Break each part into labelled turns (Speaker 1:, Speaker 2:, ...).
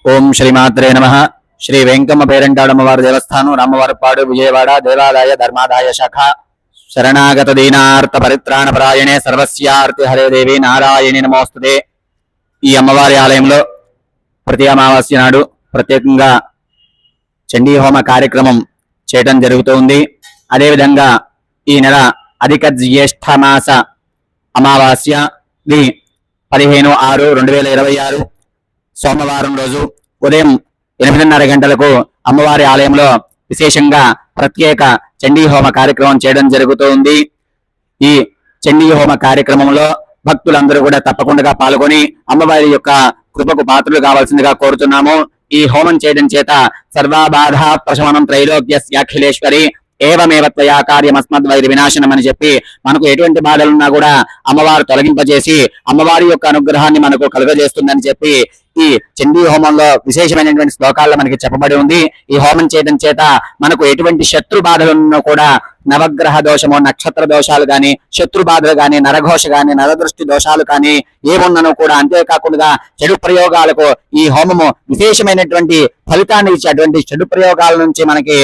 Speaker 1: ఓం శ్రీమాత్రే నమః. శ్రీ వెంకమ్మ పేరంటాడమ్మవారి దేవస్థానం, రామవరపాడు, విజయవాడ. దేవాదాయ ధర్మాదాయ శాఖ. శరణాగత దీనార్త పరిత్రాణ పరాయణే సర్వస్యార్తి హరే దేవి నారాయణి నమోస్తుతే. ఈ అమ్మవారి ఆలయంలో ప్రతి అమావాస్య నాడు ప్రత్యేకంగా చండీ హోమ కార్యక్రమం చేయడం జరుగుతుంది. అదేవిధంగా ఈ నెల అధిక జ్యేష్ఠ మాస అమావాస్య 15/6/2026 సోమవారం రోజు ఉదయం 8:30 గంటలకు అమ్మవారి ఆలయంలో విశేషంగా ప్రత్యేక చండీ హోమ కార్యక్రమం చేయడం జరుగుతుంది. ఈ చండీ హోమ కార్యక్రమంలో భక్తులందరూ కూడా తప్పకుండా పాల్గొని అమ్మవారి యొక్క కృపకు పాత్రలు కావాల్సిందిగా కోరుతున్నాము. ఈ హోమం చేయడం చేత సర్వబాధ ప్రశమనం త్రైలోక్యస్యాఖిలేశ్వరి ఏవమేవ త్వయా కార్యమస్మద్వైరి వినాశనం అని చెప్పి మనకు ఎటువంటి బాధలున్నా కూడా అమ్మవారు తొలగింపజేసి అమ్మవారి యొక్క అనుగ్రహాన్ని మనకు కలుగజేస్తుందని చెప్పి ఈ చండీ హోమంలో విశేషమైనటువంటి శ్లోకాల్లో మనకి చెప్పబడి ఉంది. ఈ హోమం చేయడం చేత మనకు ఎటువంటి శత్రు బాధలున్నా కూడా, నవగ్రహ దోషము, నక్షత్ర దోషాలు గాని, శత్రు బాధలు గాని, నరఘోష గాని, నరదృష్టి దోషాలు కానీ ఏమున్ననో కూడా, అంతేకాకుండా చెడు ప్రయోగాలకు ఈ హోమము విశేషమైనటువంటి ఫలితాన్ని ఇచ్చే అటువంటి చెడు ప్రయోగాల నుంచి మనకి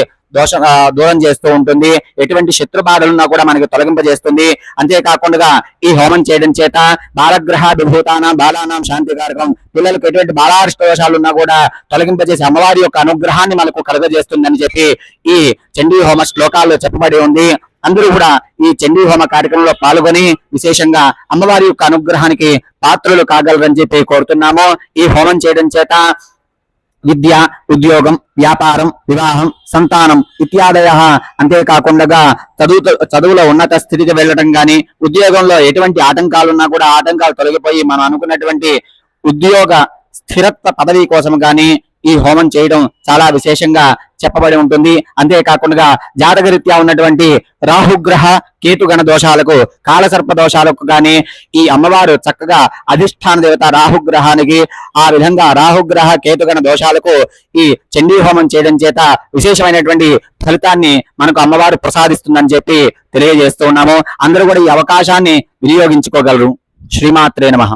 Speaker 1: దూరం చేస్తూ ఉంటుంది. ఎటువంటి శత్రు బాధలున్నా కూడా మనకి తొలగింపజేస్తుంది. అంతేకాకుండా ఈ హోమం చేయడం చేత బాలగ్రహ విభూతానం బాలానాం శాంతికారకం, పిల్లలకు ఎటువంటి బాలారిష్ట దోషాలు ఉన్నా కూడా తొలగింపజేసి అమ్మవారి యొక్క అనుగ్రహాన్ని మనకు కలుగజేస్తుంది అని చెప్పి ఈ చండీ హోమ శ్లోకాల్లో చెప్పబడి ఉంది. అందరూ కూడా ఈ చండీ హోమ కార్యక్రమంలో పాల్గొని విశేషంగా అమ్మవారి యొక్క అనుగ్రహానికి పాత్రలు కాగలరని చెప్పి కోరుతున్నాము. ఈ హోమం చేయడం చేత విద్య, ఉద్యోగం, వ్యాపారం, వివాహం, సంతానం ఇత్యాదయ, అంతేకాకుండా చదువులో ఉన్నత స్థితికి వెళ్ళటం గాని, ఉద్యోగంలో ఎటువంటి ఆటంకాలున్నా కూడా ఆటంకాలు తొలగిపోయి మనం అనుకున్నటువంటి ఉద్యోగ స్థిరత్వ పదవి కోసం గాని ఈ హోమం చేయడం చాలా విశేషంగా చెప్పబడి ఉంటుంది. అంతేకాకుండా జాతకరీత్యా ఉన్నటువంటి రాహుగ్రహ కేతుగణ దోషాలకు, కాలసర్ప దోషాలకు గాని ఈ అమ్మవారు చక్కగా అధిష్టాన దేవత రాహుగ్రహానికి, ఆ విధంగా రాహుగ్రహ కేతుగణ దోషాలకు ఈ చండీ హోమం చేయడం చేత విశేషమైనటువంటి ఫలితాన్ని మనకు అమ్మవారు ప్రసాదిస్తుందని చెప్పి తెలియజేస్తూ ఉన్నాము. అందరూ కూడా ఈ అవకాశాన్ని వినియోగించుకోగలరు. శ్రీమాత్రే నమః.